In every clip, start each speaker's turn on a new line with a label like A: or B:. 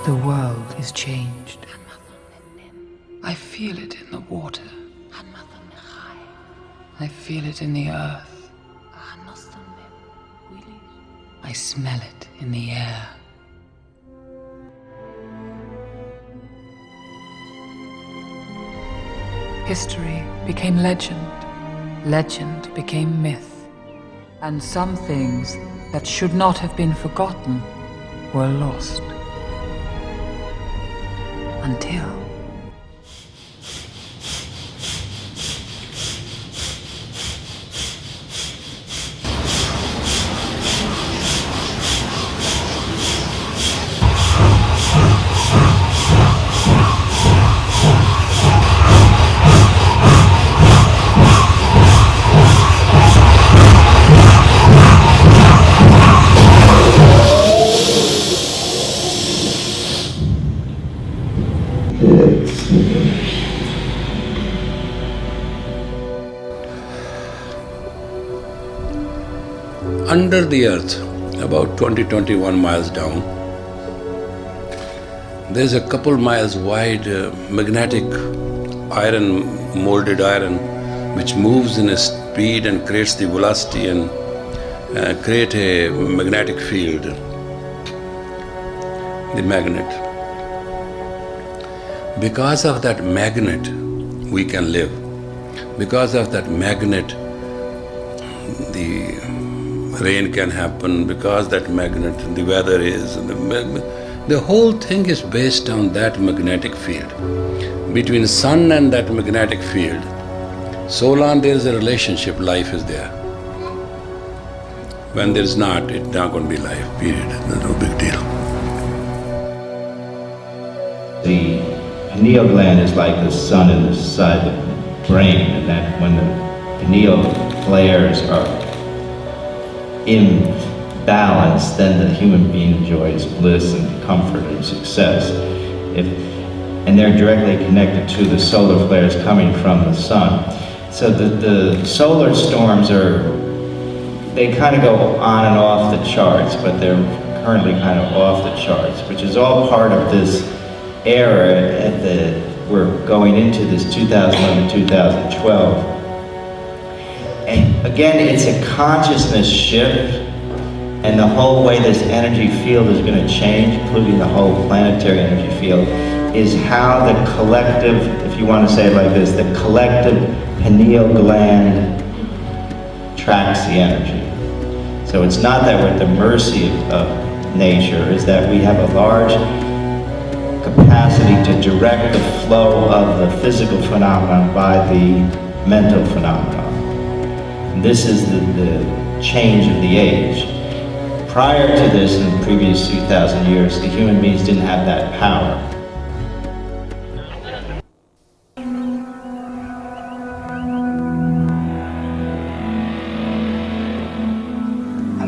A: The world is changed.
B: I feel it in the water. I feel it in the earth. I smell it in the air.
A: History became legend. Legend became myth. And some things that should not have been forgotten were lost. Until...
C: Under the earth, about 20-21 miles down, there's a couple miles wide magnetic iron, molded iron, which moves in a speed and creates the velocity and create a magnetic field, the magnet. Because of that magnet, we can live. Because of that magnet, the rain can happen. Because that magnet, the weather is, the whole thing is based on that magnetic field. Between sun and that magnetic field, so long there is a relationship, life is there. When there is not, it's not going to be life, period. There's no big deal.
D: The pineal gland is like the sun inside the brain, and that when the pineal flares are in balance, then the human being enjoys bliss and comfort and success. And they're directly connected to the solar flares coming from the sun. So the solar storms they kind of go on and off the charts, but they're currently kind of off the charts, which is all part of this era we're going into, this 2011-2012. And again, it's a consciousness shift, and the whole way this energy field is going to change, including the whole planetary energy field, is how the collective, if you want to say it like this, the collective pineal gland tracks the energy. So it's not that we're at the mercy of nature, it's that we have a large capacity to direct the flow of the physical phenomenon by the mental phenomenon. And this is the change of the age. Prior to this, in the previous 2,000 years, the human beings didn't have that power.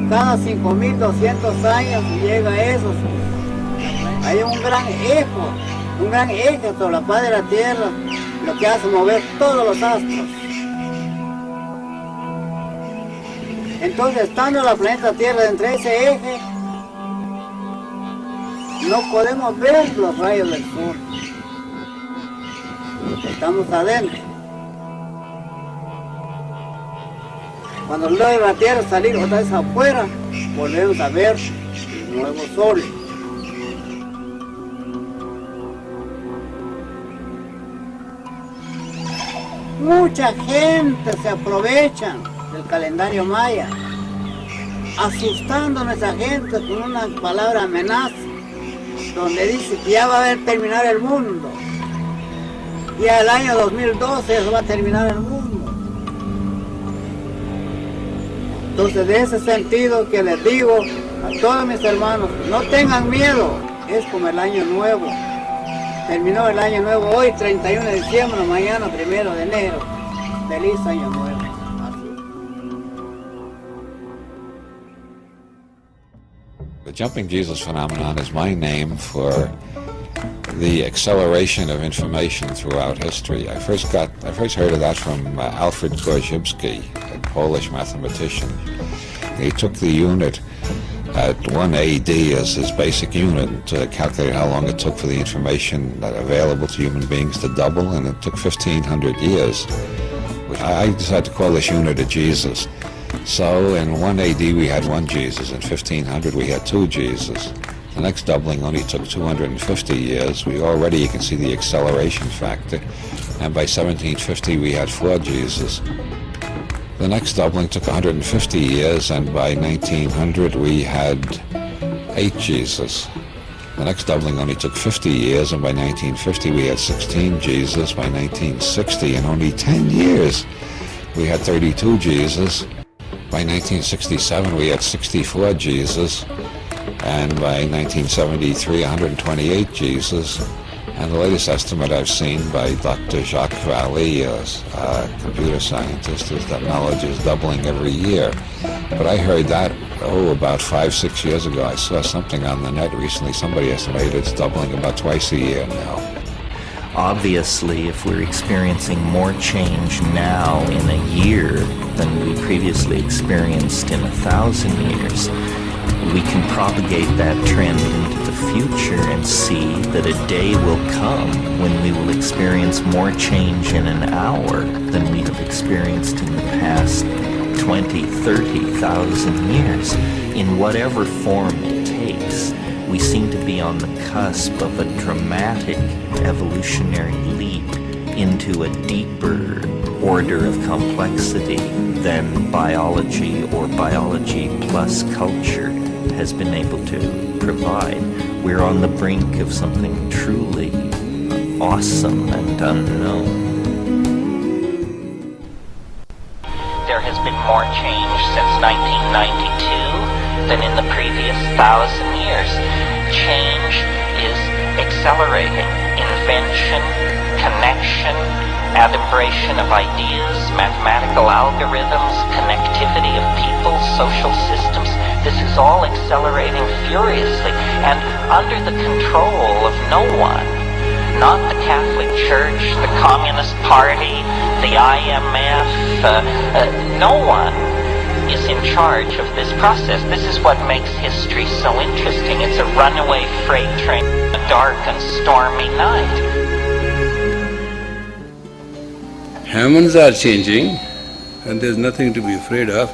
E: Cada 5.200 años llega a eso. Hay un gran eje sobre la faz de la Tierra, lo que hace mover todos los astros. Entonces, estando la planeta Tierra entre ese eje, no podemos ver los rayos del sur. Estamos adentro. Cuando luego la Tierra salir otra vez afuera, volvemos a ver el nuevo sol. Mucha gente se aprovecha del calendario maya, asustando a nuestra gente con una palabra amenaza, donde dice que ya va a terminar el mundo. Ya el año 2012 eso va a terminar el mundo. Entonces, de ese sentido que les digo a todos mis hermanos, no tengan miedo, es como el año nuevo. Terminó el año nuevo hoy, 31 de diciembre, mañana 1 de enero. Feliz año nuevo.
F: The Jumping Jesus phenomenon is my name for the acceleration of information throughout history. I first heard of that from Alfred Gorzybski, a Polish mathematician. He took the unit at 1 AD as his basic unit to calculate how long it took for the information that available to human beings to double, and it took 1,500 years. I decided to call this unit a Jesus. So in 1 AD we had one Jesus, in 1500 we had two Jesus. The next doubling only took 250 years. You can see the acceleration factor. And by 1750 we had four Jesus. The next doubling took 150 years, and by 1900 we had 8 Jesus. The next doubling only took 50 years, and by 1950 we had 16 Jesus. By 1960, in only 10 years, we had 32 Jesus. By 1967 we had 64 Jesus, and by 1973 128 Jesus. And the latest estimate I've seen by Dr. Jacques Vallée, a computer scientist, is that knowledge is doubling every year. But I heard that, about 5-6 years ago. I saw something on the net recently. Somebody estimated it's doubling about twice a year now.
G: Obviously, if we're experiencing more change now in a year than we previously experienced in 1,000 years, we can propagate that trend into the future and see that a day will come when we will experience more change in an hour than we have experienced in the past 20, 30,000 years. In whatever form it takes, we seem to be on the cusp of a dramatic evolutionary leap into a deeper order of complexity than biology or biology plus culture has been able to provide. We're on the brink of something truly awesome and unknown. There has been more change since 1992 than in the previous 1,000 years. Change is accelerating. Invention, connection, adumbration of ideas, mathematical algorithms, connectivity of people, social systems. This is all accelerating furiously and under the control of no one. Not the Catholic Church, the Communist Party, the IMF. No one is in charge of this process. This is what makes history so interesting. It's a runaway freight train on a dark and stormy night.
C: Humans are changing, and there's nothing to be afraid of.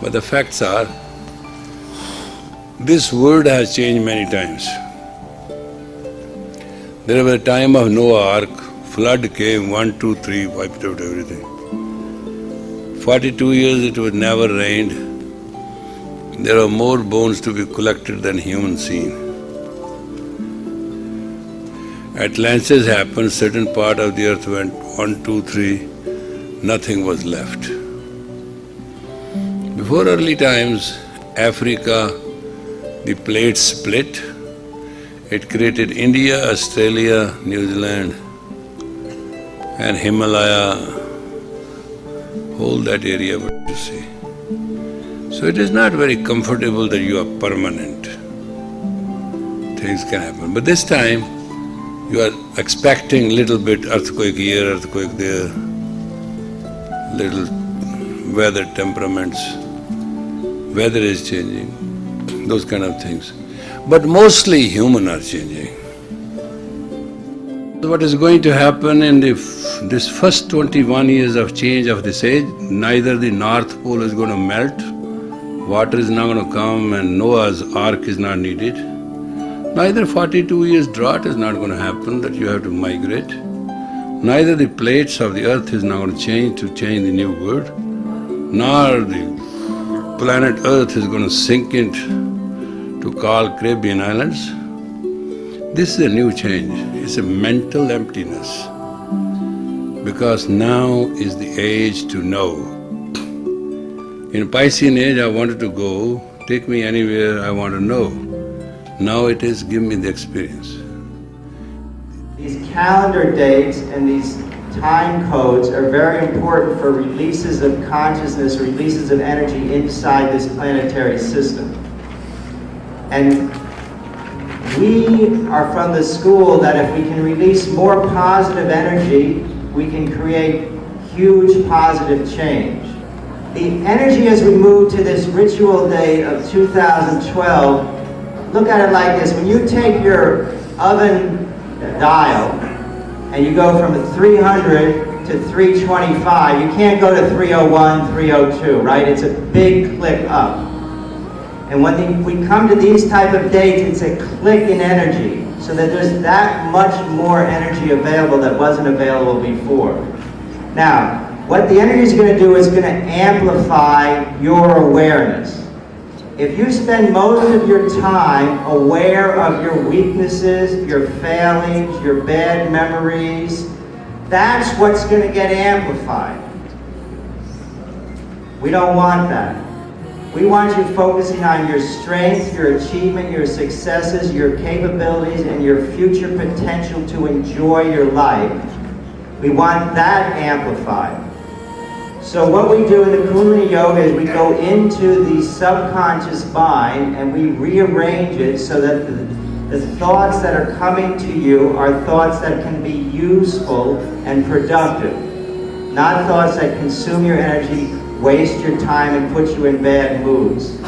C: But the facts are, this world has changed many times. There was a time of Noah Ark, flood came, 1, 2, 3, wiped out everything. 42 years it was never rained. There are more bones to be collected than humans seen. Atlantis happened, certain part of the earth went 1, 2, 3, nothing was left. Before early times, Africa, the plate split. It created India, Australia, New Zealand, and Himalaya, whole that area what you see. So it is not very comfortable that you are permanent. Things can happen. But this time, you are expecting little bit earthquake here, earthquake there, little weather temperaments, weather is changing, those kind of things. But mostly human are changing. What is going to happen in this first 21 years of change of this age, neither the North Pole is going to melt, water is not going to come, and Noah's Ark is not needed. Neither 42 years drought is not going to happen, that you have to migrate. Neither the plates of the earth is not going to change the new world, nor the planet Earth is going to sink into call Caribbean islands. This is a new change. It's a mental emptiness. Because now is the age to know. In Piscean age, I wanted to go, take me anywhere I want to know. Now it is, give me the experience.
H: These calendar dates and these time codes are very important for releases of consciousness, releases of energy inside this planetary system. And we are from the school that if we can release more positive energy, we can create huge positive change. The energy as we move to this ritual day of 2012, look at it like this. When you take your oven dial and you go from 300 to 325, you can't go to 301, 302, right? It's a big click up. And when we come to these type of dates, it's a click in energy, so that there's that much more energy available that wasn't available before. Now, what the energy is going to do is going to amplify your awareness. If you spend most of your time aware of your weaknesses, your failings, your bad memories, that's what's going to get amplified. We don't want that. We want you focusing on your strengths, your achievement, your successes, your capabilities, and your future potential to enjoy your life. We want that amplified. So what we do in the Kundalini Yoga is we go into the subconscious mind and we rearrange it so that the thoughts that are coming to you are thoughts that can be useful and productive, not thoughts that consume your energy, waste your time, and put you in bad moods.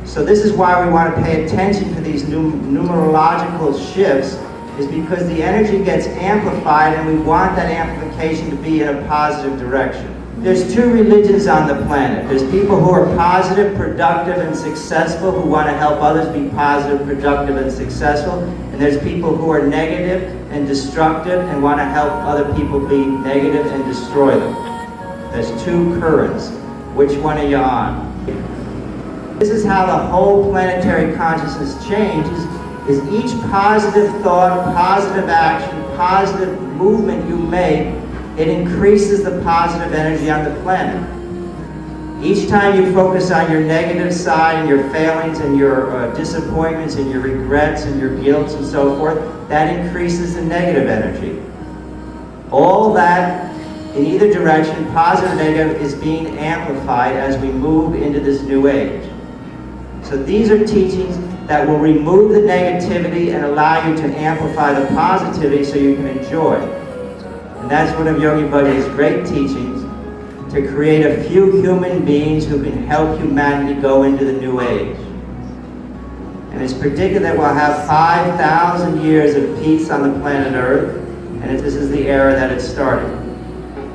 H: So this is why we want to pay attention to these numerological shifts, is because the energy gets amplified and we want that amplification to be in a positive direction. There's two religions on the planet. There's people who are positive, productive, and successful, who want to help others be positive, productive, and successful. And there's people who are negative and destructive and want to help other people be negative and destroy them. There's two currents. Which one are you on? This is how the whole planetary consciousness changes, is each positive thought, positive action, positive movement you make, it increases the positive energy on the planet. Each time you focus on your negative side and your failings and your disappointments and your regrets and your guilt and so forth, that increases the negative energy. All that, in either direction, positive or negative, is being amplified as we move into this new age. So these are teachings that will remove the negativity and allow you to amplify the positivity so you can enjoy. And that's one of Yogi Bhajan's great teachings, to create a few human beings who can help humanity go into the new age. And it's predicted that we'll have 5,000 years of peace on the planet Earth, and this is the era that it started.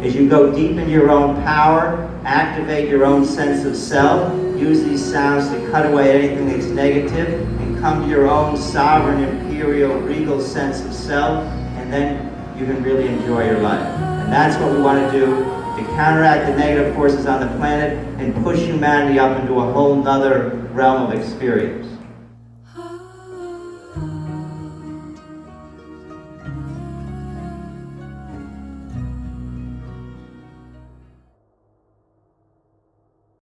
H: As you go deep into your own power, activate your own sense of self, use these sounds to cut away anything that's negative, and come to your own sovereign, imperial, regal sense of self, and then you can really enjoy your life. And that's what we want to do, to counteract the negative forces on the planet and push humanity up into a whole nother realm of experience.